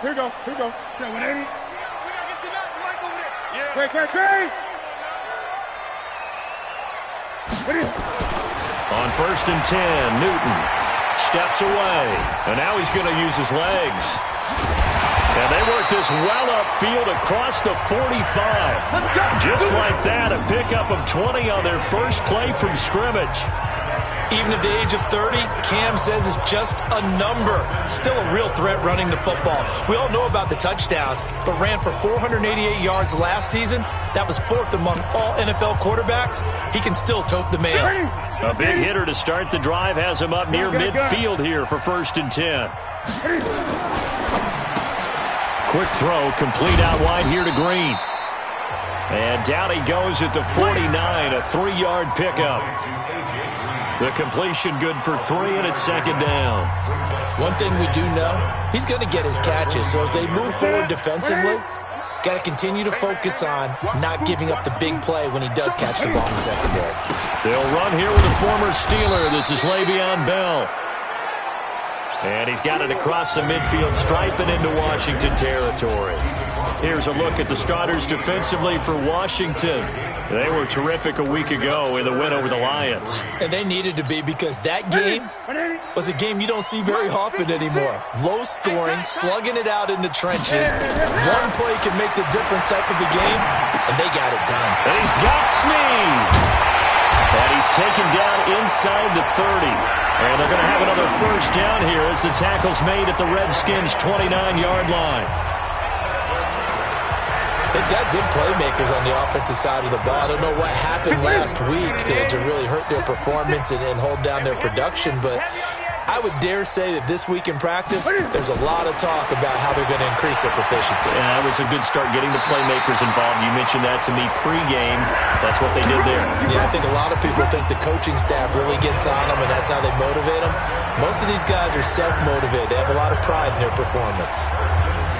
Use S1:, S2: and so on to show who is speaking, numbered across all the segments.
S1: Here we go. Here we go. 180. Great.
S2: On 1st and 10, Newton steps away, and now he's going to use his legs. And they work this well upfield across the 45. Just like that, a pickup of 20 on their first play from scrimmage.
S3: Even at the age of 30, Cam says it's just a number. Still a real threat running the football. We all know about the touchdowns, but ran for 488 yards last season. That was 4th among all NFL quarterbacks. He can still tote the mail.
S2: A big hitter to start the drive has him up near midfield here for 1st and 10. Quick throw, complete out wide here to Green. And down he goes at the 49, a 3-yard pickup. The completion good for 3, and it's 2nd down.
S3: One thing we do know, he's going to get his catches. So as they move forward defensively, got to continue to focus on not giving up the big play when he does catch the ball in the secondary.
S2: They'll run here with a former Steeler. This is Le'Veon Bell. And he's got it across the midfield stripe and into Washington territory. Here's a look at the starters defensively for Washington. They were terrific a week ago in the win over the Lions.
S3: And they needed to be, because that game was a game you don't see very often anymore. Low scoring, slugging it out in the trenches. One play can make the difference type of a game, and they got it done.
S2: And he's got Snead. And he's taken down inside the 30. And they're going to have another first down here as the tackle's made at the Redskins' 29-yard line.
S3: They've got good playmakers on the offensive side of the ball. I don't know what happened last week to really hurt their performance and hold down their production, but I would dare say that this week in practice, there's a lot of talk about how they're going to increase their proficiency.
S2: Yeah, that was a good start getting the playmakers involved. You mentioned that to me pregame. That's what they did there.
S3: Yeah, I think a lot of people think the coaching staff really gets on them, and that's how they motivate them. Most of these guys are self-motivated. They have a lot of pride in their performance.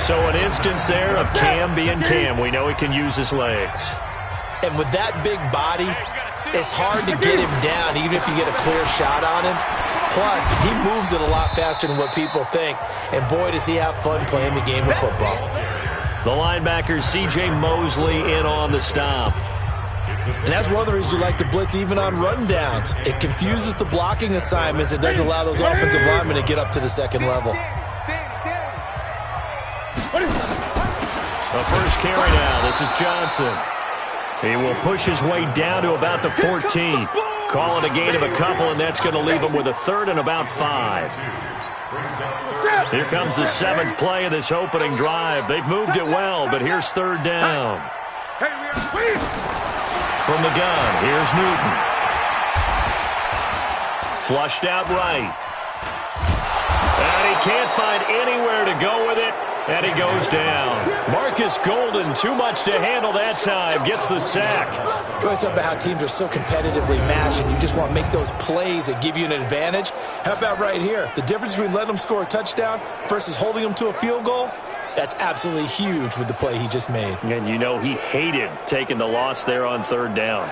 S2: So an instance there of Cam being Cam. We know he can use his legs.
S3: And with that big body, it's hard to get him down, even if you get a clear shot on him. Plus, he moves it a lot faster than what people think. And boy, does he have fun playing the game of football.
S2: The linebacker, C.J. Mosley, in on the stop.
S3: And that's one of the reasons you like to blitz even on rundowns. It confuses the blocking assignments. It doesn't allow those offensive linemen to get up to the second level.
S2: The first carry now. This is Johnson. He will push his way down to about the 14. Call it a gain of a couple, and that's going to leave him with a 3rd and about 5. Here comes the 7th play of this opening drive. They've moved it well, but here's 3rd down. From the gun, here's Newton. Flushed out right. And he can't find anywhere to go with it. And he goes down. Marcus Golden, too much to handle that time, gets the sack.
S3: Goes up about how teams are so competitively matched, and you just want to make those plays that give you an advantage. How about right here? The difference between letting them score a touchdown versus holding them to a field goal, that's absolutely huge with the play he just made.
S2: And you know he hated taking the loss there on 3rd down.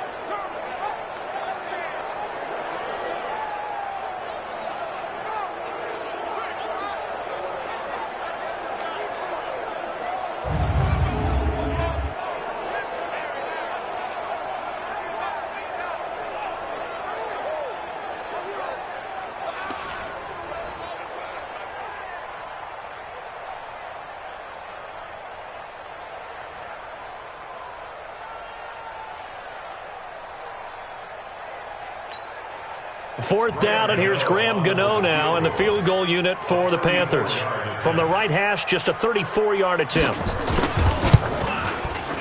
S2: Fourth down, and here's Graham Gano now in the field goal unit for the Panthers. From the right hash, just a 34-yard attempt.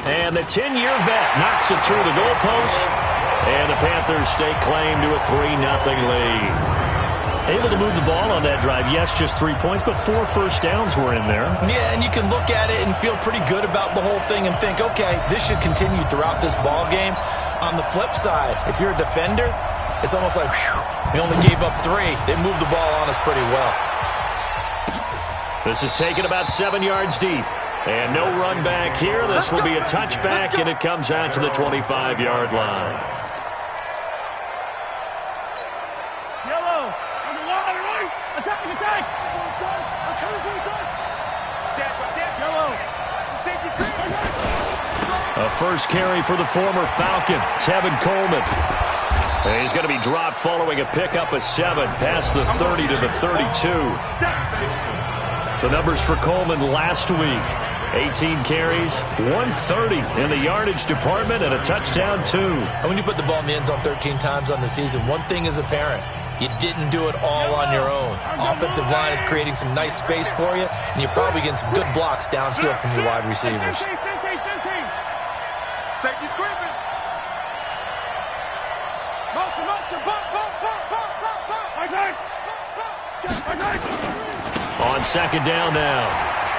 S2: And the 10-year vet knocks it through the goalpost, and the Panthers stake claim to a 3-0 lead. Able to move the ball on that drive. Yes, just 3 points, but 4 first downs were in there.
S3: Yeah, and you can look at it and feel pretty good about the whole thing and think, okay, this should continue throughout this ball game. On the flip side, if you're a defender, it's almost like, whew, we only gave up 3. They moved the ball on us pretty well.
S2: This is taken about 7 yards deep. And no run back here. This will be a touchback, and it comes out to the 25-yard line.
S1: Yellow, on the line, right? Attack! I'm coming for you, son!
S2: A first carry for the former Falcon, Tevin Coleman. And he's going to be dropped following a pickup of 7 past the 30 to the 32. The numbers for Coleman last week: 18 carries, 130 in the yardage department, and a touchdown, 2.
S3: And when you put the ball in the end zone 13 times on the season, one thing is apparent. You didn't do it all on your own. Offensive line is creating some nice space for you, and you're probably getting some good blocks downfield from your wide receivers.
S1: Safety's creeping. Motion, pop.
S2: On second down now,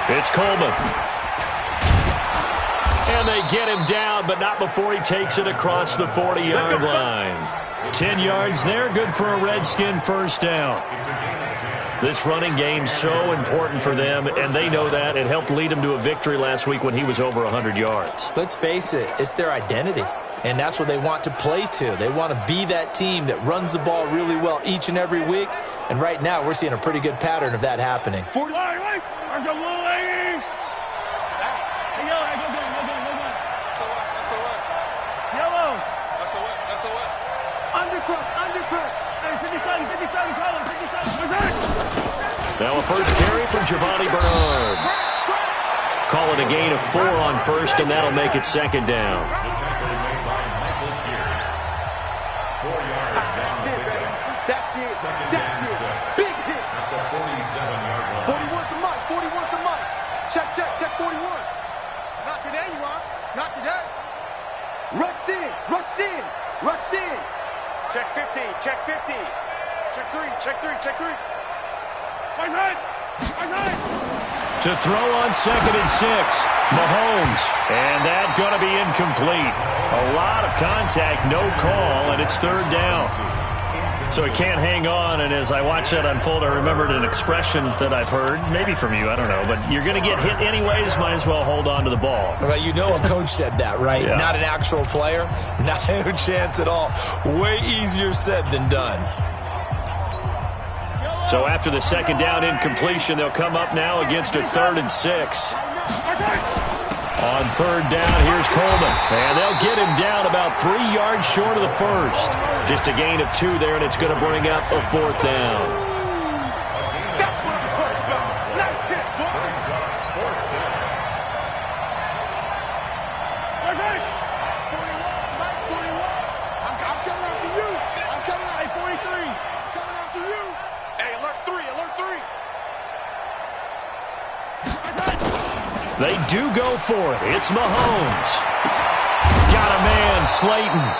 S2: it's Coleman. And they get him down, but not before he takes it across the 40-yard line. 10 yards there, good for a Redskin first down. This running game's so important for them, and they know that. It helped lead them to a victory last week when he was over 100 yards.
S3: Let's face it, it's their identity, and that's what they want to play to. They want to be that team that runs the ball really well each and every week, and right now we're seeing a pretty good pattern of that happening.
S2: Now a first carry from Giovanni Bernard. Call it a gain of 4 on first, and that'll make it second down.
S1: That's it. Big hit. 40 wants the mic. 40 wants the mic. Check 41. Not today, you are. Not today. Rush in. Check 50. Check 3.
S2: To throw on 2nd and 6, Mahomes. And that's going to be incomplete. A lot of contact, no call, and it's 3rd down. So he can't hang on, and as I watch that unfold, I remembered an expression that I've heard, maybe from you, I don't know, but you're going to get hit anyways, might as well hold on to the ball.
S3: Right, you know a coach said that, right?
S2: Yeah.
S3: Not an actual player. Not a chance at all. Way easier said than done.
S2: So after the second down incompletion, they'll come up now against a 3rd and 6. On 3rd down, here's Coleman. And they'll get him down about 3 yards short of the first. Just a gain of 2 there, and it's going to bring up a 4th down.
S1: That's what I'm talking about. Nice hit, boy. I'm coming after you. I'm coming after 43. Coming after you. Hey, alert 3.
S2: They do go for it. It's Mahomes. Got a man, Slayton.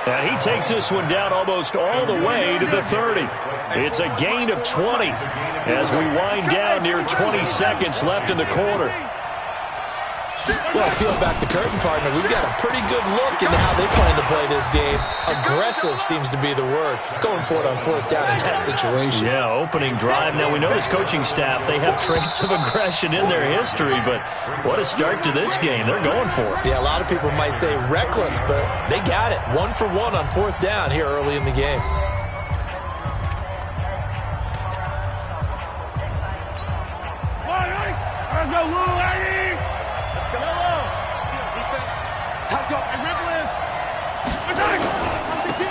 S2: And he takes this one down almost all the way to the 30. It's a gain of 20 as we wind down near 20 seconds left in the quarter.
S3: Well, peel back the curtain, partner. We've got a pretty good look into how they plan to play this game. Aggressive seems to be the word. Going for it on 4th down in that situation.
S2: Yeah, opening drive. Now, we know this coaching staff, they have traits of aggression in their history, but what a start to this game. They're going for it.
S3: Yeah, a lot of people might say reckless, but they got it. 1 for 1 on 4th down here early in the game.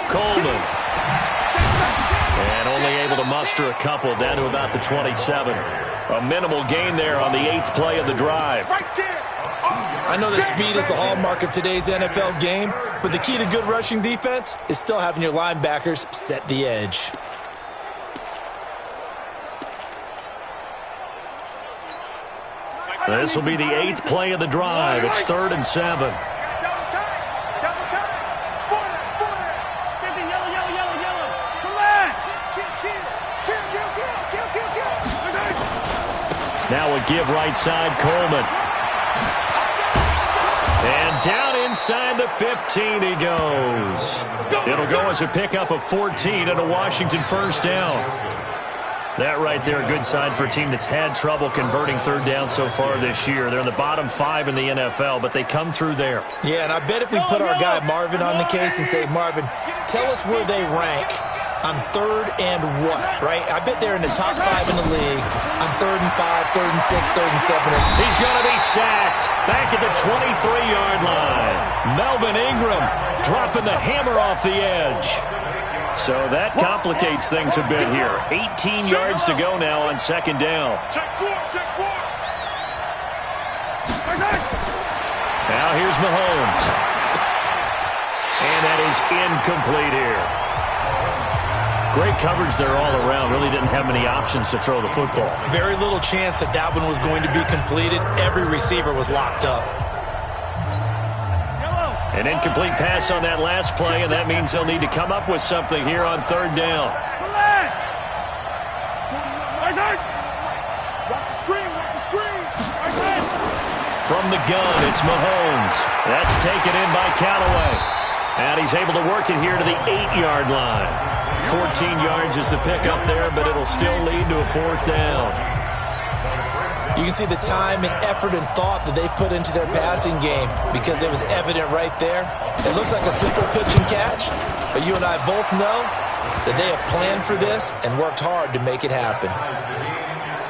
S2: Coleman. And only able to muster a couple down to about the 27. A minimal gain there on the 8th play of the drive.
S3: I know that speed is the hallmark of today's NFL game, but the key to good rushing defense is still having your linebackers set the edge.
S2: This will be the 8th play of the drive. It's 3rd and 7. Now a give right side, Coleman. And down inside the 15 he goes. It'll go as a pickup of 14 and a Washington first down. That right there, a good sign for a team that's had trouble converting 3rd down so far this year. They're in the bottom 5 in the NFL, but they come through there.
S3: Yeah, and I bet if we put our guy Marvin on the case and say, Marvin, tell us where they rank on 3rd and what, right? I bet they're in the top 5 in the league on 3rd and 5, 3rd and 6, 3rd and 7.
S2: He's going to be sacked back at the 23-yard line. Melvin Ingram dropping the hammer off the edge. So that complicates things a bit here. 18 yards to go now on second down.
S1: Check four.
S2: Now here's Mahomes. And that is incomplete here. Great coverage there all around. Really didn't have many options to throw the football.
S3: Very little chance that that one was going to be completed. Every receiver was locked up.
S2: An incomplete pass on that last play, and that means they'll need to come up with something here on third down.
S1: Watch the screen.
S2: From the gun, it's Mahomes. That's taken in by Callaway. And he's able to work it here to the 8-yard line. 14 yards is the pickup there, but it'll still lead to a fourth down.
S3: You can see the time and effort and thought that they put into their passing game because it was evident right there. It looks like a simple pitch and catch, but you and I both know that they have planned for this and worked hard to make it happen.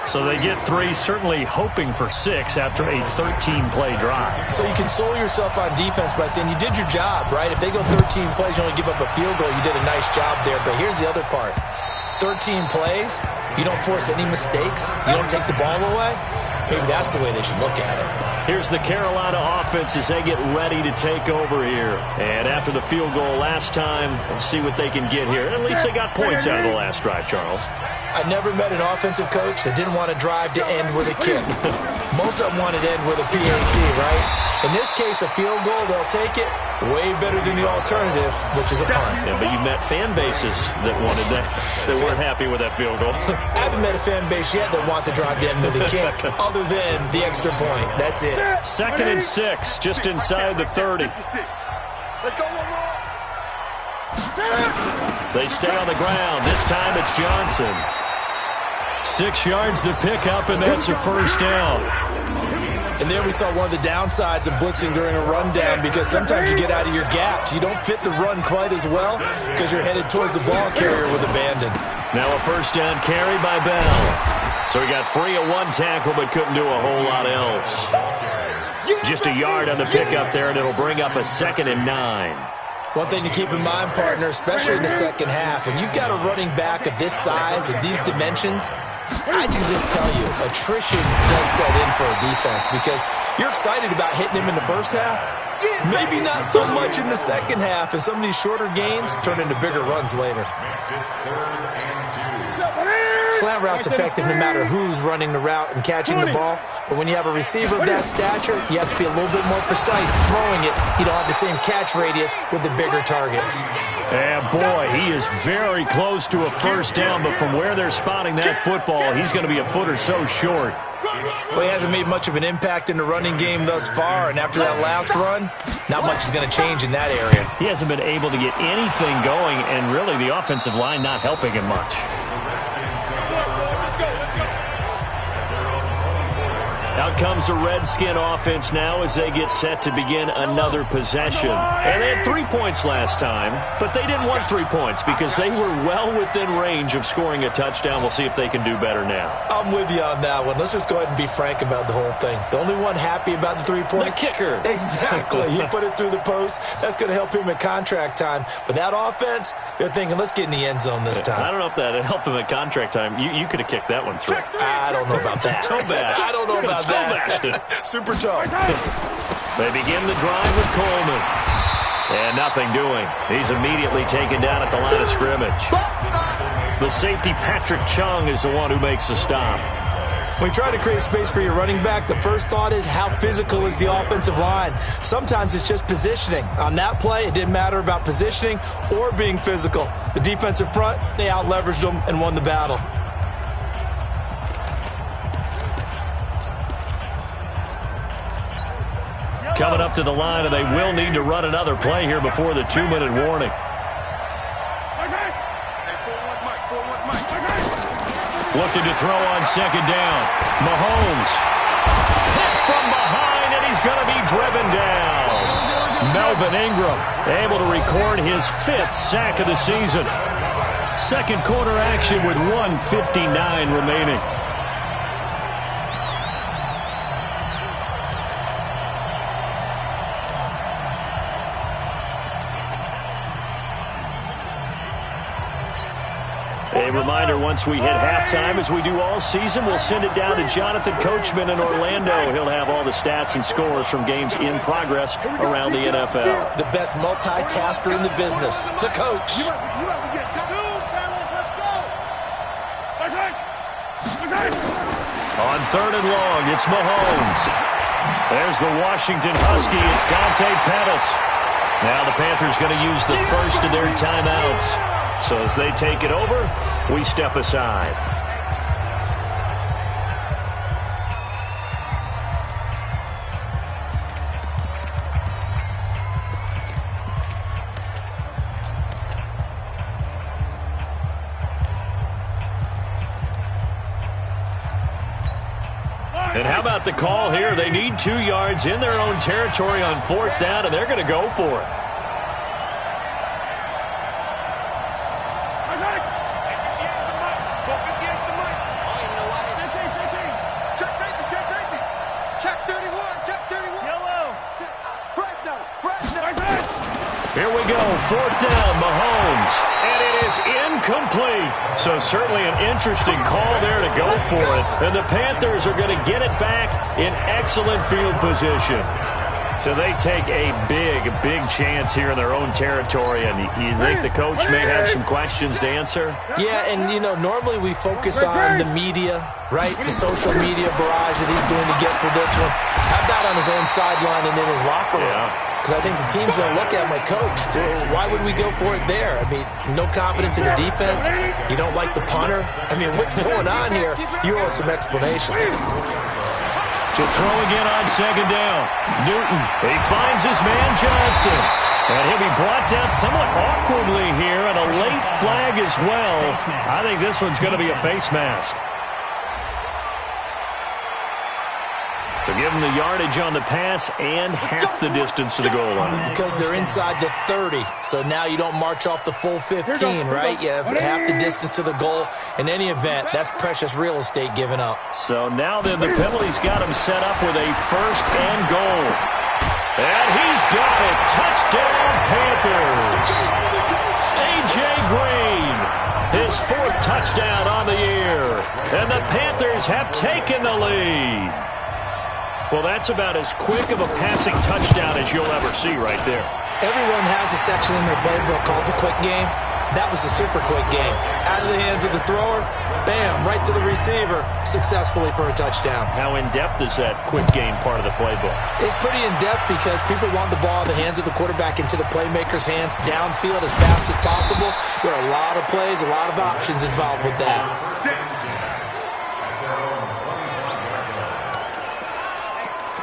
S2: So they get 3, certainly hoping for 6 after a 13-play drive.
S3: So you console yourself on defense by saying you did your job, right? If they go 13 plays, you only give up a field goal, you did a nice job there. But here's the other part. 13 plays, you don't force any mistakes, you don't take the ball away. Maybe that's the way they should look at it.
S2: Here's the Carolina offense as they get ready to take over here. And after the field goal last time, we'll see what they can get here. At least they got points out of the last drive, Charles.
S3: I never met an offensive coach that didn't want to drive to end with a kick. Most of them wanted to end with a PAT, right? In this case, a field goal, they'll take it way better than the alternative, which is a punt.
S2: Yeah, but you met fan bases that wanted that. They weren't happy with that field goal.
S3: I haven't met a fan base yet that wants to drive to end with a kick, other than the extra point. That's it.
S2: 2nd and 6, just inside the 30.
S1: Let's go one more.
S2: They stay on the ground. This time it's Johnson. 6 yards the pickup, and that's a first down.
S3: And there we saw one of the downsides of blitzing during a rundown because sometimes you get out of your gaps. You don't fit the run quite as well because you're headed towards the ball carrier with abandon.
S2: Now a first down carry by Bell. So he got free of one tackle but couldn't do a whole lot else. Just a yard on the pickup there, and it'll bring up a 2nd and 9.
S3: One thing to keep in mind, partner, especially in the second half, when you've got a running back of this size, of these dimensions, I can just tell you, attrition does set in for a defense because you're excited about hitting him in the first half. Maybe not so much in the second half, and some of these shorter gains turn into bigger runs later. Slant route's effective no matter who's running the route and catching the ball. But when you have a receiver of that stature, you have to be a little bit more precise throwing it. You don't have the same catch radius with the bigger targets.
S2: And boy, he is very close to a first down, but from where they're spotting that football, he's going to be a foot or so short.
S3: Well, he hasn't made much of an impact in the running game thus far, and after that last run, not much is going to change in that area.
S2: He hasn't been able to get anything going, and really the offensive line not helping him much. Out comes the Redskin offense now as they get set to begin another possession. And they had 3 points last time, but they didn't want 3 points because they were well within range of scoring a touchdown. We'll see if they can do better now.
S3: I'm with you on that one. Let's just go ahead and be frank about the whole thing. The only one happy about the 3-point?
S2: The kicker.
S3: Exactly. He put it through the post. That's going to help him at contract time. But that offense, they're thinking, let's get in the end zone this time.
S2: I don't know if that helped him at contract time. You could have kicked that one through.
S3: I don't know about that.
S2: Toe bash.
S3: I don't know about that. Super toe.
S2: They begin the drive with Coleman. And nothing doing. He's immediately taken down at the line of scrimmage. The safety, Patrick Chung, is the one who makes the stop.
S3: When you try to create space for your running back, the first thought is how physical is the offensive line. Sometimes it's just positioning. On that play, it didn't matter about positioning or being physical. The defensive front, they out-leveraged them and won the battle.
S2: Coming up to the line, and they will need to run another play here before the 2-minute warning. Looking to throw on second down. Mahomes. Hit from behind, and he's going to be driven down. Melvin Ingram able to record his 5th sack of the season. Second quarter action with 1:59 remaining. A reminder, once we hit halftime, as we do all season, we'll send it down to Jonathan Coachman in Orlando. He'll have all the stats and scores from games in progress around the NFL.
S3: The best multitasker in the business, the coach.
S2: On 3rd and long, it's Mahomes. There's the Washington Husky. It's Dante Pettis. Now the Panthers going to use the first of their timeouts. So as they take it over, we step aside. And how about the call here? They need 2 yards in their own territory on 4th down, and they're going to go for it. Here we go, 4th down, Mahomes, and it is incomplete. So certainly an interesting call there to go for it. And the Panthers are going to get it back in excellent field position. So they take a big chance here in their own territory. And you think the coach may have some questions to answer?
S3: Yeah, and, you know, normally we focus on the media, right? The social media barrage that he's going to get for this one. How about on his own sideline and in his locker room?
S2: Yeah.
S3: Because I think the team's going to look at my coach. Well, why would we go for it there? I mean, no confidence in the defense. You don't like the punter. I mean, what's going on here? You owe us some explanations.
S2: To throw again on 2nd down. Newton, he finds his man Johnson. And he'll be brought down somewhat awkwardly here, and a late flag as well. I think this one's going to be a face mask. So give them the yardage on the pass and half the distance to the goal line.
S3: Because they're inside the 30, so now you don't march off the full 15, right? You have half the distance to the goal. In any event, that's precious real estate given up.
S2: So now then the penalty's got him set up with a 1st and goal. And he's got it. Touchdown, Panthers. A.J. Green, his 4th touchdown on the year. And the Panthers have taken the lead. Well, that's about as quick of a passing touchdown as you'll ever see right there.
S3: Everyone has a section in their playbook called the quick game. That was a super quick game. Out of the hands of the thrower, bam, right to the receiver, successfully for a touchdown.
S2: How in-depth is that quick game part of the playbook?
S3: It's pretty in-depth because people want the ball in the hands of the quarterback into the playmaker's hands downfield as fast as possible. There are a lot of plays, a lot of options involved with that.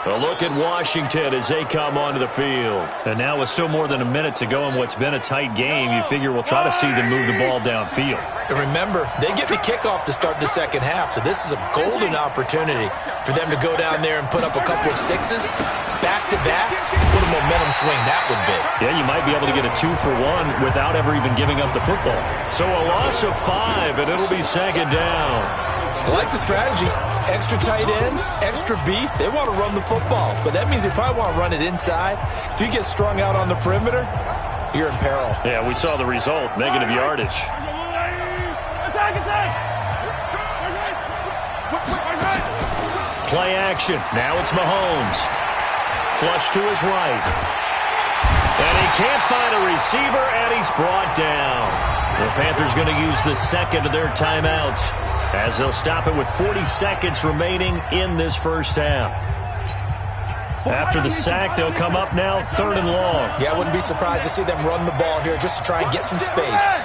S2: A look at Washington as they come onto the field. And now with still more than a minute to go in what's been a tight game, you figure we'll try to see them move the ball downfield.
S3: And remember, they get the kickoff to start the 2nd half, so this is a golden opportunity for them to go down there and put up a couple of 6s back-to-back. What a momentum swing that would be.
S2: Yeah, you might be able to get a 2-for-1 without ever even giving up the football. So a loss of 5, and it'll be 2nd down.
S3: I like the strategy. Extra tight ends, extra beef. They want to run the football, but that means they probably want to run it inside. If you get strung out on the perimeter, you're in peril.
S2: Yeah, we saw the result, negative yardage. Play action. Now it's Mahomes. Flush to his right. And he can't find a receiver, and he's brought down. The Panthers going to use the 2nd of their timeouts, as they'll stop it with 40 seconds remaining in this 1st half. After the sack, they'll come up now 3rd and long.
S3: Yeah, I wouldn't be surprised to see them run the ball here just to try and get some space.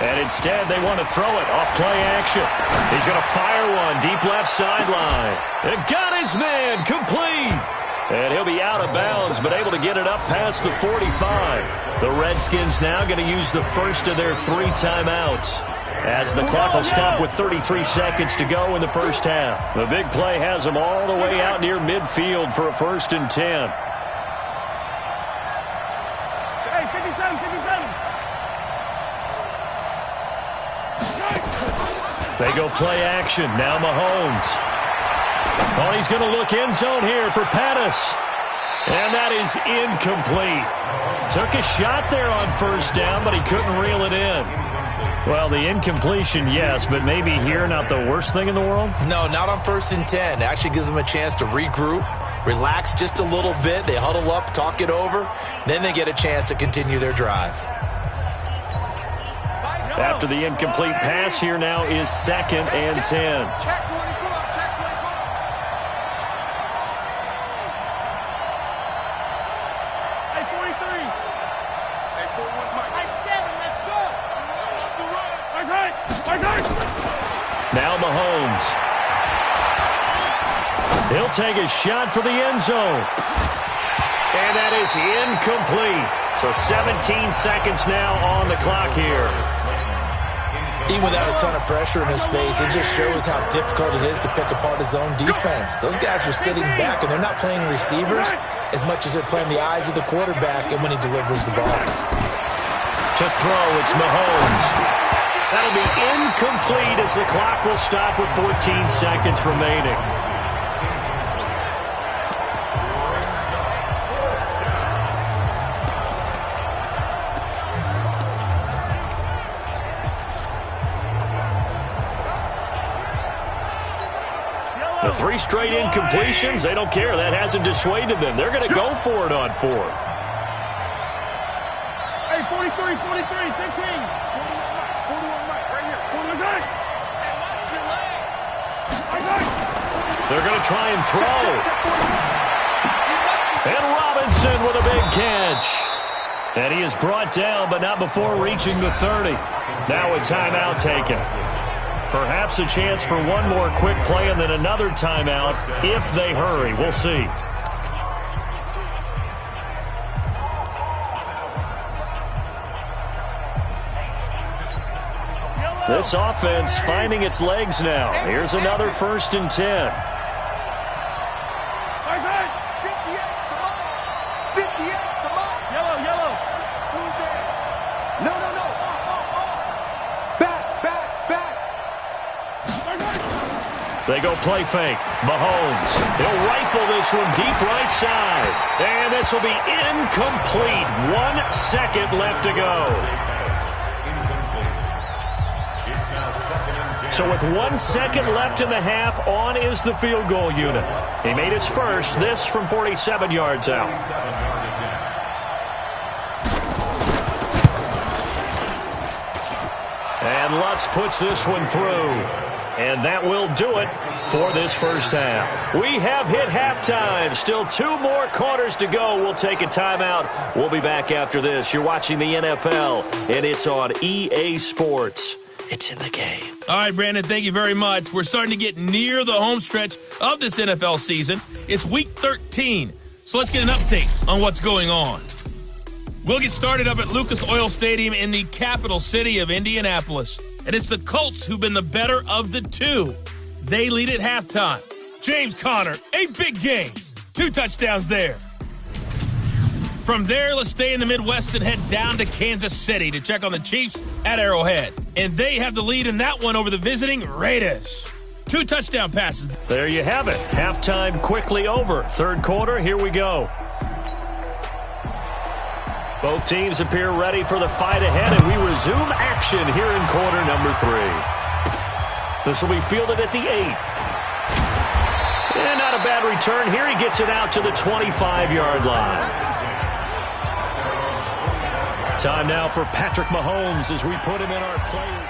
S2: And instead, they want to throw it off play action. He's going to fire one deep left sideline. And got his man complete. And he'll be out of bounds, but able to get it up past the 45. The Redskins now going to use the first of their 3 timeouts, as the clock will stop with 33 seconds to go in the 1st half. The big play has them all the way out near midfield for a 1st and 10.
S1: Hey, 57, 57.
S2: They go play action. Now Mahomes. Oh, he's going to look end zone here for Pettis. And that is incomplete. Took a shot there on first down, but he couldn't reel it in. Well, the incompletion, yes, but maybe here not the worst thing in the world?
S3: No, not on 1st and 10. It actually gives them a chance to regroup, relax just a little bit. They huddle up, talk it over. Then they get a chance to continue their drive.
S2: After the incomplete pass, here now is 2nd and 10.
S1: Check 24, check 24. Hey, 43. Hey, 41, Mike. Hey, 7, let's go.
S2: Now Mahomes. He'll take a shot for the end zone. And that is incomplete. So 17 seconds now on the clock here.
S3: Even without a ton of pressure in his face, it just shows how difficult it is to pick apart his own defense. Those guys are sitting back, and they're not playing receivers as much as they're playing the eyes of the quarterback and when he delivers the ball.
S2: To throw, it's Mahomes. That'll be incomplete as the clock will stop with 14 seconds remaining. The 3 straight incompletions, they don't care. That hasn't dissuaded them. They're going to go for it on 4th.
S1: Hey, 43, 43, 15. 41, Mike, right here. 41.
S2: They're going to try and throw. And Robinson with a big catch. And he is brought down, but not before reaching the 30. Now a timeout taken. Perhaps a chance for one more quick play and then another timeout if they hurry. We'll see. This offense finding its legs now. Here's another 1st and 10.
S1: 58, come on. Yellow. No. Back.
S2: They go play fake. Mahomes. He'll rifle this one deep right side. And this will be incomplete. 1 second left to go. So with 1 second left in the half, on is the field goal unit. He made his first, this from 47 yards out. And Lutz puts this one through. And that will do it for this first half. We have hit halftime. Still 2 more quarters to go. We'll take a timeout. We'll be back after this. You're watching the NFL, and it's on EA Sports. It's in the game.
S4: All right, Brandon, thank you very much. We're starting to get near the home stretch of this NFL season. It's Week 13, so let's get an update on what's going on. We'll get started up at Lucas Oil Stadium in the capital city of Indianapolis. And it's the Colts who've been the better of the 2. They lead at halftime. James Conner, a big game. 2 touchdowns there. From there, let's stay in the Midwest and head down to Kansas City to check on the Chiefs at Arrowhead. And they have the lead in that one over the visiting Raiders. 2 touchdown passes.
S2: There you have it. Halftime quickly over. 3rd quarter, here we go. Both teams appear ready for the fight ahead, and we resume action here in quarter number 3. This will be fielded at the 8. And not a bad return here. He gets it out to the 25-yard line. Time now for Patrick Mahomes as we put him in our players.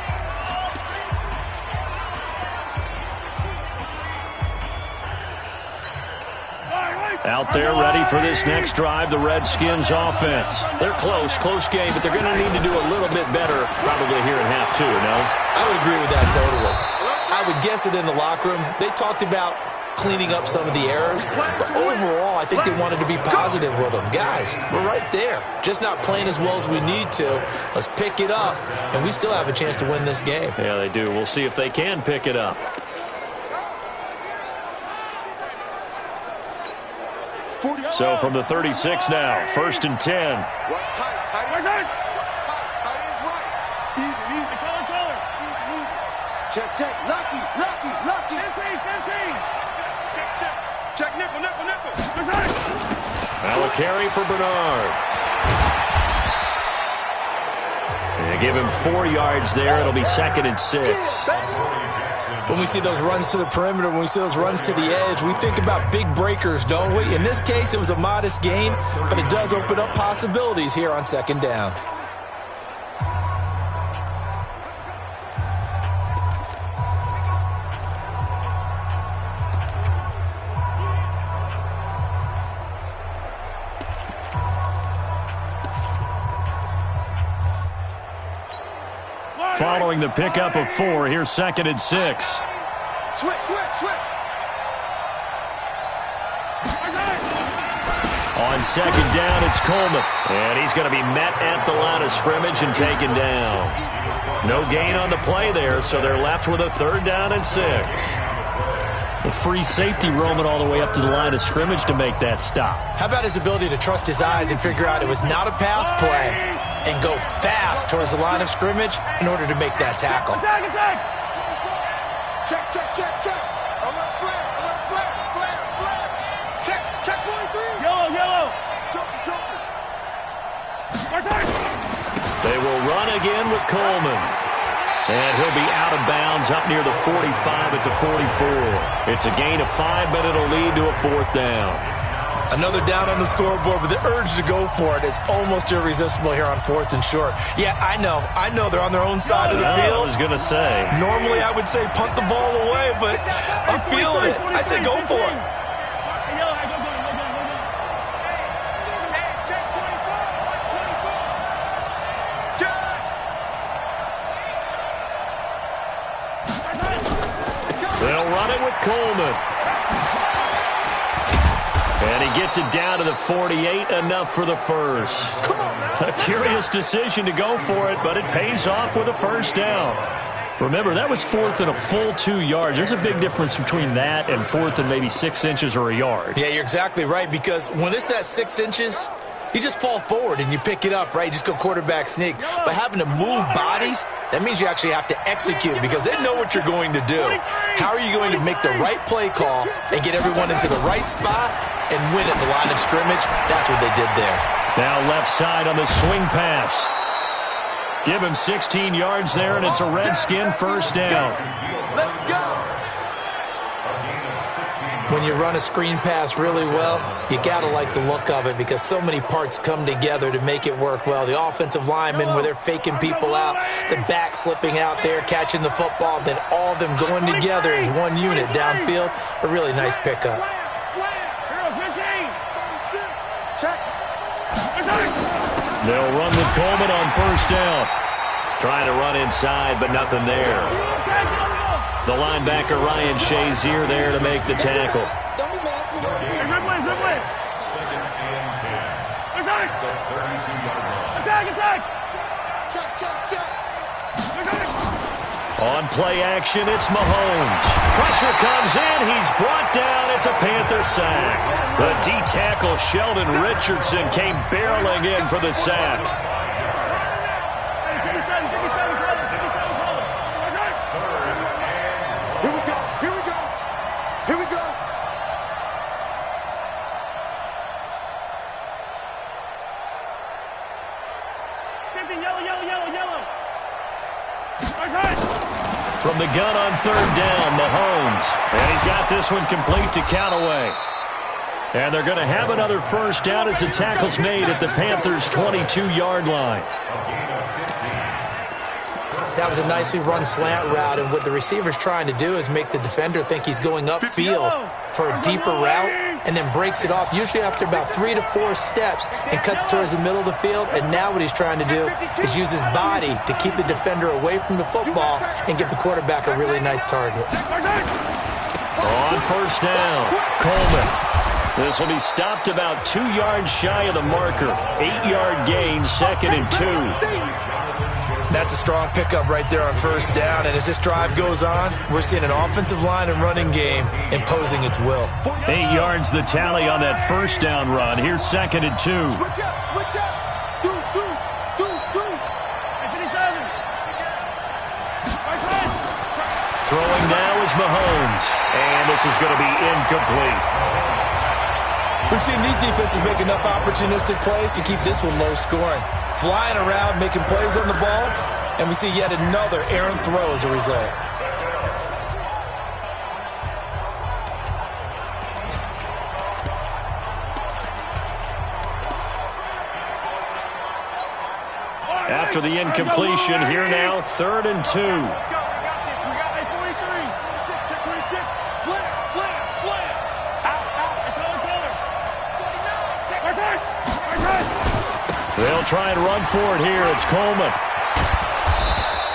S2: Out there ready for this next drive, the Redskins offense. They're close game, but they're going to need to do a little bit better probably here in half 2, no?
S3: I would agree with that totally. I would guess it in the locker room. They talked about cleaning up some of the errors, but overall, I think they wanted to be positive with them. Guys, we're right there. Just not playing as well as we need to. Let's pick it up, and we still have a chance to win this game.
S2: Yeah, they do. We'll see if they can pick it up. So from the 36 now, 1st and 10.
S1: Watch tight, tight. Watch tight. Tight is right. Even. Color. Check. Lucky. 15. Check. Nickel.
S2: Now a carry for Bernard. They give him 4 yards there. It'll be 2nd and 6.
S3: When we see those runs to the perimeter, when we see those runs to the edge, we think about big breakers, don't we? In this case, it was a modest gain, but it does open up possibilities here on 2nd down.
S2: Following the pickup of 4, here's 2nd and 6.
S1: Switch.
S2: On 2nd down, it's Coleman. And he's going to be met at the line of scrimmage and taken down. No gain on the play there, so they're left with a 3rd down and 6.
S5: The free safety roaming all the way up to the line of scrimmage to make that stop.
S3: How about his ability to trust his eyes and figure out it was not a pass play and go fast towards the line of scrimmage in order to make that tackle.
S1: Attack. Check. Alert flare. Check 43.
S4: Yellow.
S1: Joker.
S2: They will run again with Coleman. And he'll be out of bounds up near the 45 at the 44. It's a gain of 5, but it'll lead to a 4th down.
S3: Another down on the scoreboard, but the urge to go for it is almost irresistible here on 4th and short. Yeah, I know they're on their own side of the field.
S2: I was going to say.
S3: Normally I would say punt the ball away, but I'm feeling it. I say go for it.
S2: They'll run it with Coleman. And he gets it down to the 48, enough for the first. A curious decision to go for it, but it pays off with a 1st down.
S5: Remember, that was 4th and a full 2 yards. There's a big difference between that and 4th and maybe 6 inches or a yard.
S3: Yeah, you're exactly right, because when it's that 6 inches, you just fall forward and you pick it up, right? You just go quarterback sneak. But having to move bodies, that means you actually have to execute because they know what you're going to do. How are you going to make the right play call and get everyone into the right spot and win at the line of scrimmage? That's what they did there.
S2: Now left side on the swing pass. Give him 16 yards there, and it's a Redskin 1st down.
S1: Let's go.
S3: When you run a screen pass really well, you got to like the look of it because so many parts come together to make it work well. The offensive linemen, where they're faking people out, the back slipping out there, catching the football, then all of them going together as one unit downfield. A really nice pickup.
S2: They'll run with Coleman on 1st down. Trying to run inside, but nothing there. The linebacker, Ryan Shazier, there to make the tackle. On play action, it's Mahomes. Pressure comes in. He's brought down. It's a Panther sack. The D-tackle, Sheldon Richardson, came barreling in for the sack.
S1: Here we go. Yellow.
S2: From the gun on 3rd down, Mahomes. And he's got this one complete to Callaway. And they're going to have another 1st down as the tackle's made at the Panthers' 22-yard line.
S3: That was a nicely run slant route, and what the receiver's trying to do is make the defender think he's going upfield for a deeper route and then breaks it off, usually after about 3 to 4 steps, and cuts towards the middle of the field. And now what he's trying to do is use his body to keep the defender away from the football and give the quarterback a really nice target.
S2: On 1st down, Coleman. This will be stopped about 2 yards shy of the marker. 8-yard gain, 2nd and 2.
S3: That's a strong pickup right there on 1st down, and as this drive goes on, we're seeing an offensive line and running game imposing its will.
S2: 8 yards the tally on that 1st down run. Here's 2nd and 2.
S1: Switch up.
S2: Throwing now is Mahomes, and this is going to be incomplete.
S3: We've seen these defenses make enough opportunistic plays to keep this one low scoring. Flying around, making plays on the ball, and we see yet another errant throw as a result.
S2: After the incompletion, here now, 3rd and 2. They'll try and run for it here. It's Coleman.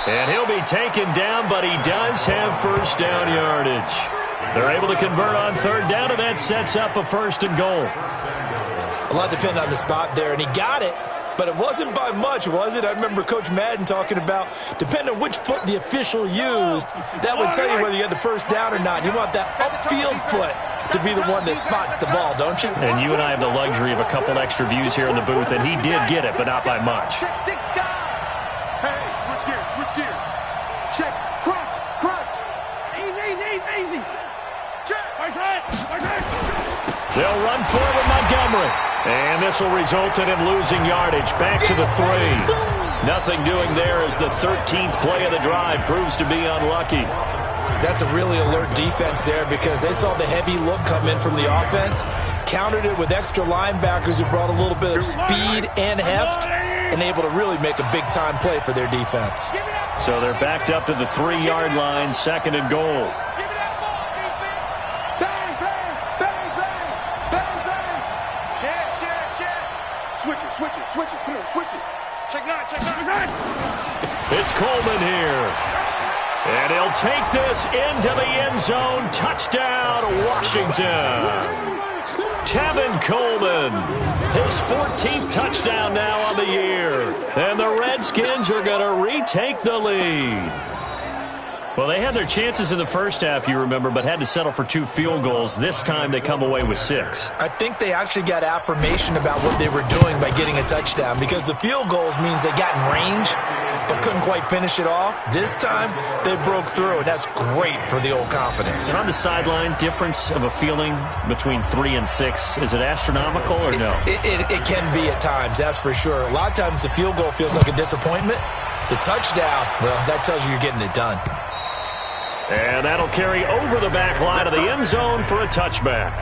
S2: And he'll be taken down, but he does have first down yardage. They're able to convert on 3rd down, and that sets up a 1st and goal.
S3: A lot depended on the spot there, and he got it. But it wasn't by much, was it? I remember Coach Madden talking about, depending on which foot the official used, that would tell you whether you had the first down or not. You want that upfield foot to be the one that spots the ball, don't you?
S2: And you and I have the luxury of a couple extra views here in the booth, and he did get it, but not by much.
S1: Hey, switch gears. Check, crunch. Easy. Check.
S2: They'll run forward Montgomery. And this will result in him losing yardage. Back to the 3. Nothing doing there as the 13th play of the drive proves to be unlucky.
S3: That's a really alert defense there because they saw the heavy look come in from the offense, countered it with extra linebackers who brought a little bit of speed and heft, and able to really make a big-time play for their defense.
S2: So they're backed up to the 3-yard line, 2nd and goal.
S1: Switch it. Come on, switch it. Check nine.
S2: It's Coleman here. And he'll take this into the end zone. Touchdown, Washington. Tevin Coleman, his 14th touchdown now on the year. And the Redskins are going to retake the lead. Well, they had their chances in the first half, you remember, but had to settle for 2 field goals. This time they come away with 6.
S3: I think they actually got affirmation about what they were doing by getting a touchdown because the field goals means they got in range but couldn't quite finish it off. This time they broke through, and that's great for the old confidence.
S2: And on the sideline, difference of a feeling between 3 and 6, is it astronomical or no?
S3: It can be at times, that's for sure. A lot of times the field goal feels like a disappointment. The touchdown, well, that tells you you're getting it done.
S2: And that'll carry over the back line of the end zone for a touchback.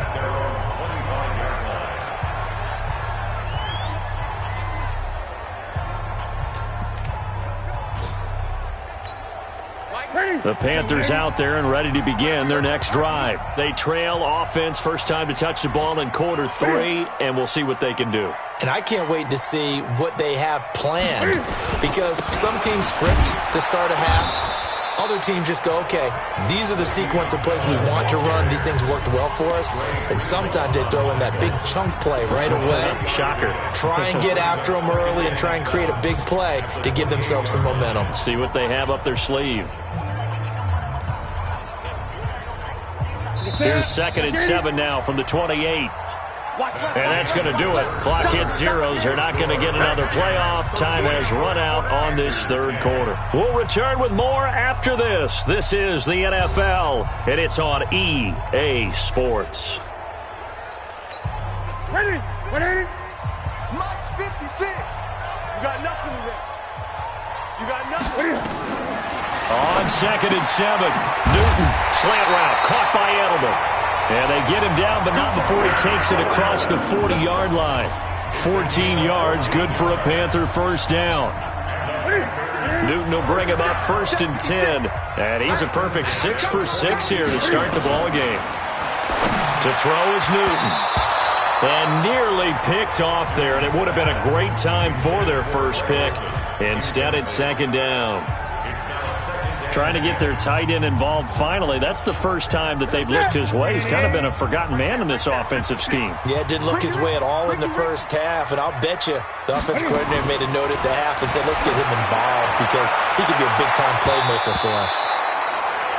S2: The Panthers out there and ready to begin their next drive. They trail offense, first time to touch the ball in quarter 3, and we'll see what they can do.
S3: And I can't wait to see what they have planned because some teams script to start a half. Other teams just go, okay, these are the sequence of plays we want to run. These things worked well for us. And sometimes they throw in that big chunk play right away.
S2: Shocker.
S3: Try and get after them early and try and create a big play to give themselves some momentum.
S2: See what they have up their sleeve. Here's 2nd and 7 now from the 28. And that's going to do it. Clock hits zeros. They're not going to get another playoff. Time has run out on this 3rd quarter. We'll return with more after this. This is the NFL, and it's on EA Sports.
S1: Ready? Mike's 56. You got nothing in there. You got nothing.
S2: On 2nd and 7, Newton, slant route, caught by Edelman. And they get him down, but not before he takes it across the 40-yard line. 14 yards, good for a Panther first down. Newton will bring him up 1st and 10. And he's a perfect 6 for 6 here to start the ball game. To throw is Newton. And nearly picked off there, and it would have been a great time for their first pick. Instead, it's 2nd down. Trying to get their tight end involved finally. That's the first time that they've looked his way. He's kind of been a forgotten man in this offensive scheme.
S3: Yeah, it didn't look his way at all in the first half, and I'll bet you the offensive coordinator made a note at the half and said, let's get him involved because he could be a big-time playmaker for us.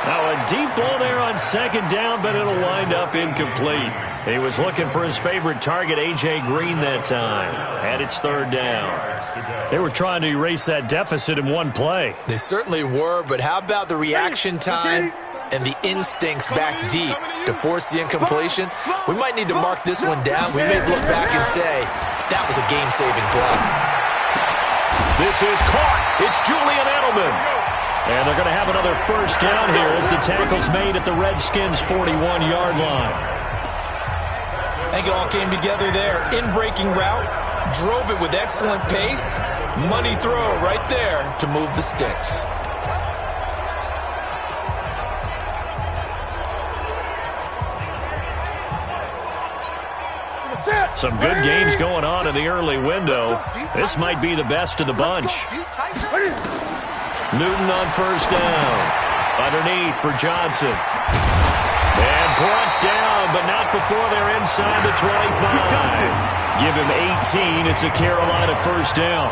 S2: Now a deep ball there on 2nd down, but it'll wind up incomplete. He was looking for his favorite target, A.J. Green, that time. And it's 3rd down. They were trying to erase that deficit in one play.
S3: They certainly were, but how about the reaction time and the instincts back deep to force the incompletion. We might need to mark this one down. We may look back and say, that was a game-saving play.
S2: This is caught. It's Julian Edelman. And they're going to have another first down here as the tackle's made at the Redskins' 41-yard line.
S3: I think it all came together there. In-breaking route, drove it with excellent pace. Money throw right there to move the sticks.
S2: Some good games going on in the early window. This might be the best of the bunch. Newton on first down. Underneath for Johnson. And brought down, but not before they're inside the 25. Give him 18. It's a Carolina first down.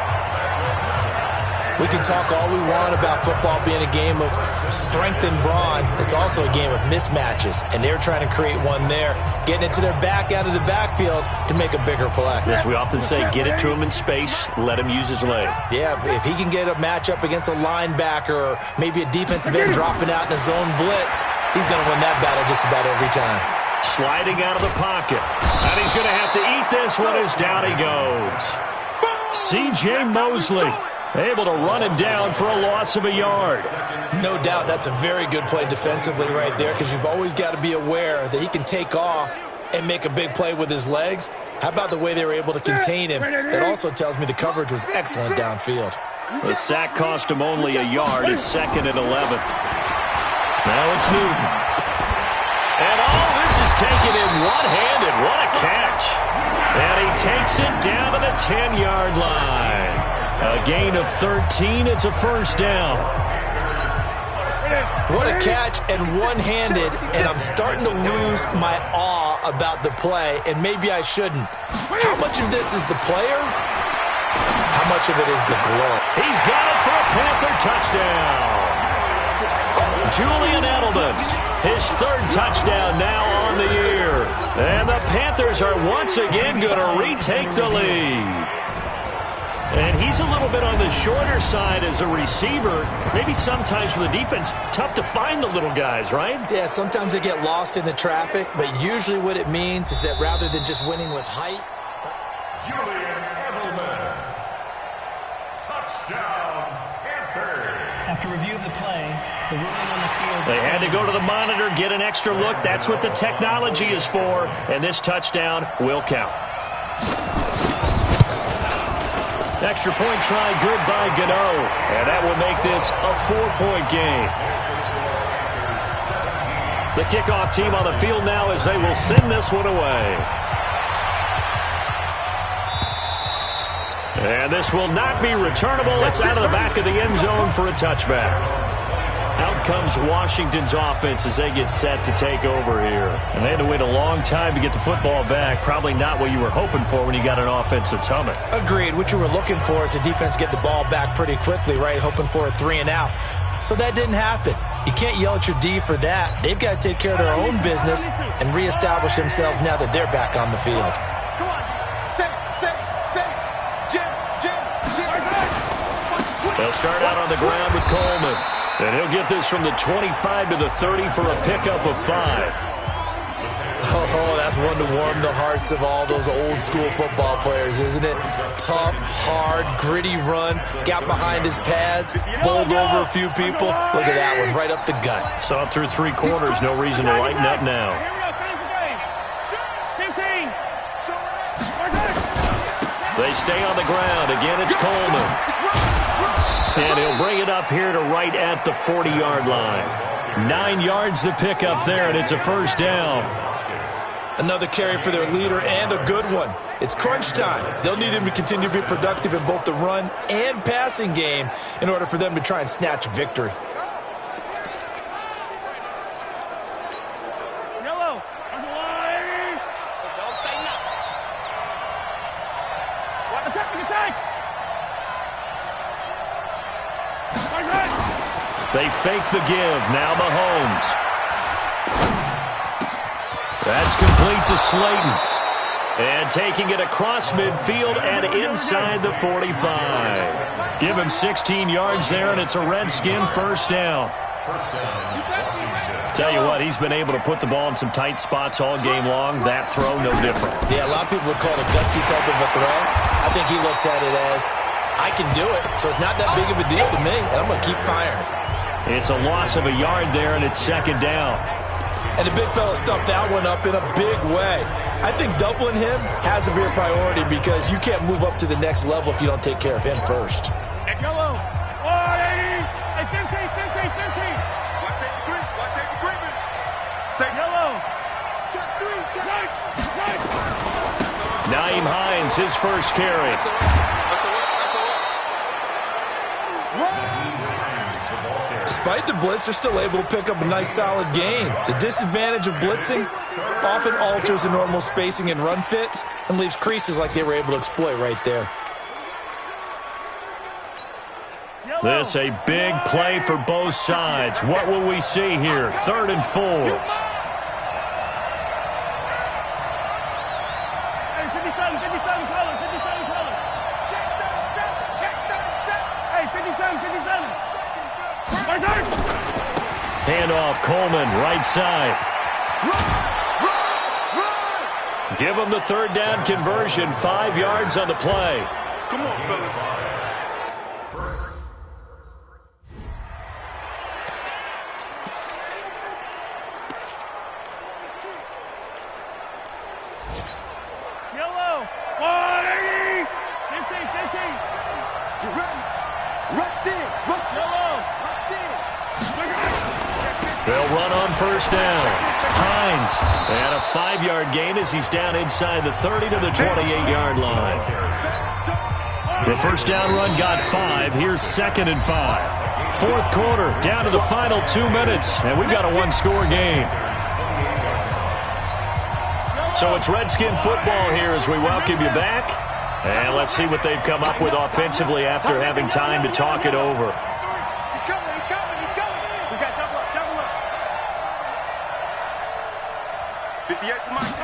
S3: We can talk all we want about football being a game of strength and brawn. It's also a game of mismatches, and they're trying to create one there, getting it to their back out of the backfield to make a bigger play.
S2: Yes, we often say get it to him in space, let him use his leg.
S3: Yeah, if he can get a matchup against a linebacker or maybe a defensive end dropping out in a zone blitz, he's going to win that battle just about every time.
S2: Sliding out of the pocket. And he's going to have to eat this one as down he goes. C.J. Mosley able to run him down for a loss of a yard.
S3: No doubt that's a very good play defensively right there, because you've always got to be aware that he can take off and make a big play with his legs. How about the way they were able to contain him? That also tells me the coverage was excellent downfield.
S2: The sack cost him only a yard. It's 2nd and 11. Now it's Newton. And this is taken in one-handed. What a catch. And he takes it down to the 10-yard line. A gain of 13. It's a first down.
S3: What a catch and one-handed, and I'm starting to lose my awe about the play, and maybe I shouldn't. How much of this is the player? How much of it is the glove?
S2: He's got it for a Panther touchdown. Julian Edelman, his 3rd touchdown now on the year. And the Panthers are once again going to retake the lead. And he's a little bit on the shorter side as a receiver. Maybe sometimes for the defense, tough to find the little guys, right?
S3: Yeah, sometimes they get lost in the traffic, but usually what it means is that rather than just winning with height.
S6: Julian Edelman. Touchdown, Panthers.
S7: After review of the play, the ruling on the field.
S2: They had to go to the monitor, get an extra look. That's what the technology is for. And this touchdown will count. Extra point try, good by Gano. And that will make this a 4-point game. The kickoff team on the field now as they will send this one away. And this will not be returnable. It's out of the back of the end zone for a touchback. Out comes Washington's offense as they get set to take over here. And they had to wait a long time to get the football back. Probably not what you were hoping for when you got an offense that's humming.
S3: Agreed. What you were looking for is the defense get the ball back pretty quickly, right? Hoping for a 3-and-out. So that didn't happen. You can't yell at your D for that. They've got to take care of their own business and reestablish themselves now that they're back on the field.
S1: Come on. Say. Jim.
S2: They'll start out on the ground with Coleman. And he'll get this from the 25 to the 30 for a pickup of 5.
S3: Oh, that's one to warm the hearts of all those old school football players, isn't it? Tough, hard, gritty run. Got behind his pads, bowled over a few people. Look at that one, right up the gut.
S2: Saw it through 3 quarters. No reason to lighten up now. They stay on the ground. Again, it's Coleman. And he'll bring it up here to right at the 40-yard line. 9 yards to pick up there, and it's a first down.
S3: Another carry for their leader, and a good one. It's crunch time. They'll need him to continue to be productive in both the run and passing game in order for them to try and snatch victory.
S2: They fake the give. Now Mahomes. That's complete to Slayton. And taking it across midfield and inside the 45. Give him 16 yards there, and it's a Redskin first down.
S6: First down, Washington.
S2: Tell you what, he's been able to put the ball in some tight spots all game long. That throw, no different.
S3: Yeah, a lot of people would call it a gutsy type of a throw. I think he looks at it as, I can do it, so it's not that big of a deal to me, and I'm going to keep firing.
S2: It's a loss of a yard there, and it's second down.
S3: And the big fella stuffed that one up in a big way. I think doubling him has to be a priority because you can't move up to the next level if you don't take care of him first.
S1: Yellow. Oh, hey, 15. Watch safety Greenman. Safe. Yellow. Check 3. Check.
S2: Naeem Hines, his first carry.
S3: Despite the blitz, they're still able to pick up a nice, solid gain. The disadvantage of blitzing often alters the normal spacing and run fits and leaves creases like they were able to exploit right there.
S2: This a big play for both sides. What will we see here? 3rd and 4.
S1: Hey, 57, color. Check 37. Hey, 57.
S2: Handoff, Coleman, right side.
S1: Run!
S2: Give him the 3rd down conversion. 5 yards on the play.
S1: Come on, fellas. Yellow. 180. 15. You ready? Rush in. Yellow. Rush in.
S2: They'll run on 1st down. Hines, and a 5-yard gain as he's down inside the 30 to the 28-yard line. The 1st down run got 5. Here's 2nd and 5. 4th quarter, down to the final 2 minutes, and we've got a 1-score game. So it's Redskin football here as we welcome you back. And let's see what they've come up with offensively after having time to talk it over.
S1: He's coming. We got double up. 58 to Mike.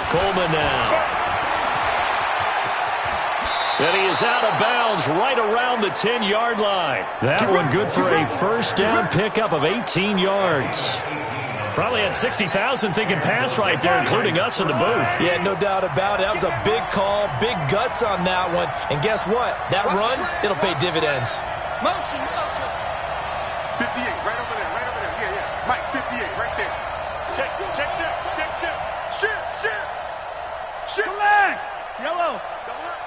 S2: Coleman now. And he is out of bounds right around the 10-yard line. That one good for a 1st down pickup of 18 yards. Probably had 60,000 thinking pass right there, including us in the booth.
S3: Yeah, no doubt about it. That was a big call, big guts on that one. And guess what? That run, it'll pay dividends.
S1: Motion. 58, right over there. Yeah. Mike, 58, right there. Check. Shit. Come back. Yellow. Double up.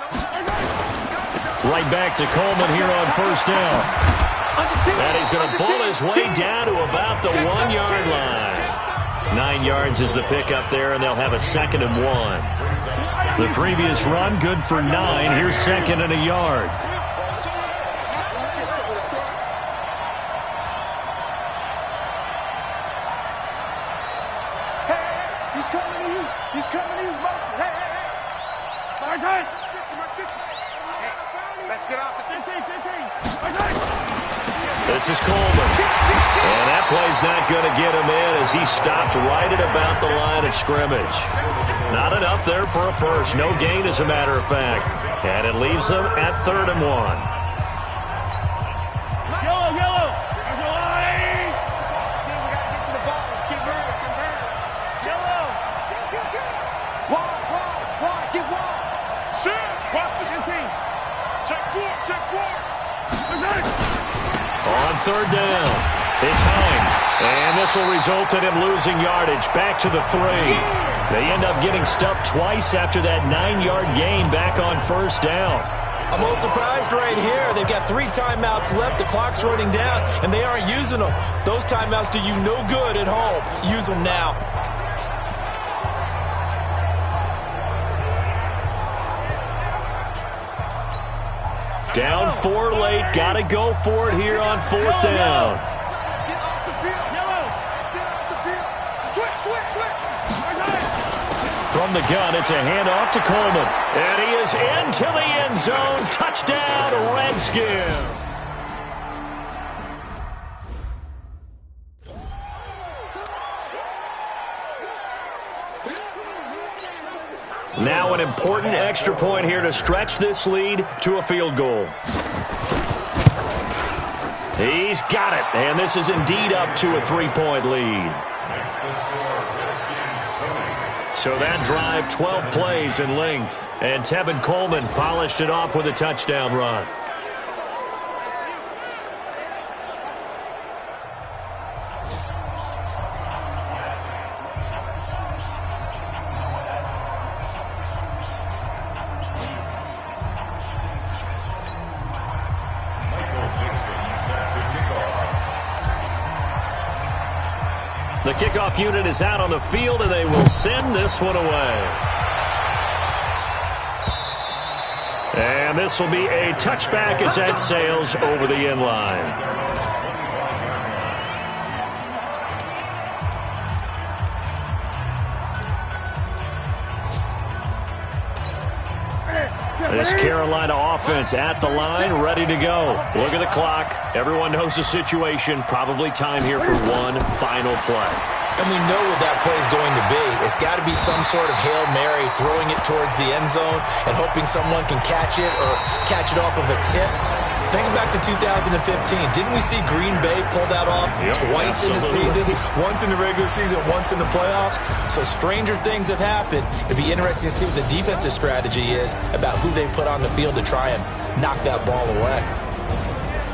S2: Right back to Coleman here on 1st down. And he's going to bull his way down to about the 1-yard line. 9 yards is the pickup there, and they'll have a 2nd and 1. The previous run, good for 9. Here's 2nd and a yard.
S1: He's coming to you. Motion. Hey. Let's get off the 15.
S2: This is Coleman. And that play's not going to get him in as he stopped right at about the line of scrimmage. Not enough there for a first. No gain, as a matter of fact. And it leaves them at 3rd and 1.
S1: Yellow. There's a line. We got to get to the ball. Let's get moving. Yellow. Wide. Get wide. Shit. Watch the 15. Check 4.
S2: On 3rd down, it's Hines. And this will result in him losing yardage back to the 3. They end up getting stuffed twice after that 9-yard gain back on 1st down.
S3: I'm a little surprised right here. They've got 3 timeouts left. The clock's running down, and they aren't using them. Those timeouts do you no good at home. Use them now.
S2: Down 4 late. Got to go for it here on 4th down.
S1: Get off the field. Get off the field. Switch.
S2: From the gun, it's a handoff to Coleman. And he is into the end zone. Touchdown, Redskin. Now an important extra point here to stretch this lead to a field goal. He's got it, and this is indeed up to a 3-point lead. So that drive, 12 plays in length, and Tevin Coleman polished it off with a touchdown run. The kickoff unit is out on the field, and they will send this one away. And this will be a touchback as that sails over the end line. This Carolina offense at the line, ready to go. Look at the clock. Everyone knows the situation. Probably time here for one final play.
S3: And we know what that play is going to be. It's got to be some sort of Hail Mary, throwing it towards the end zone and hoping someone can catch it or catch it off of a tip. Think back to 2015. Didn't we see Green Bay pull that off twice in the season? Once in the regular season, once in the playoffs. So stranger things have happened. It'd be interesting to see what the defensive strategy is about who they put on the field to try and knock that ball away.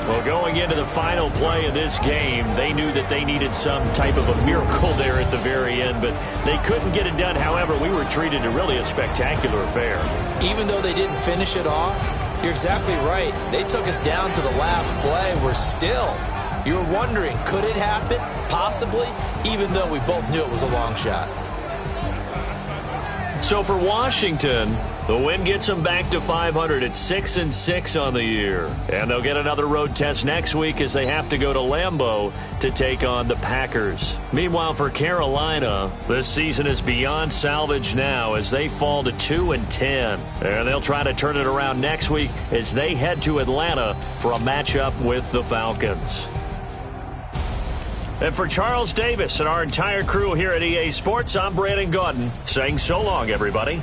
S2: Well, going into the final play of this game, they knew that they needed some type of a miracle there at the very end, but they couldn't get it done. However, we were treated to really a spectacular affair.
S3: Even though they didn't finish it off, you're exactly right. They took us down to the last play. We're still. You were wondering, could it happen? Possibly, even though we both knew it was a long shot.
S2: So for Washington, the win gets them back to 500 at 6-6 on the year. And they'll get another road test next week as they have to go to Lambeau to take on the Packers. Meanwhile, for Carolina, this season is beyond salvage now as they fall to 2-10. And they'll try to turn it around next week as they head to Atlanta for a matchup with the Falcons. And for Charles Davis and our entire crew here at EA Sports, I'm Brandon Gaudin saying so long, everybody.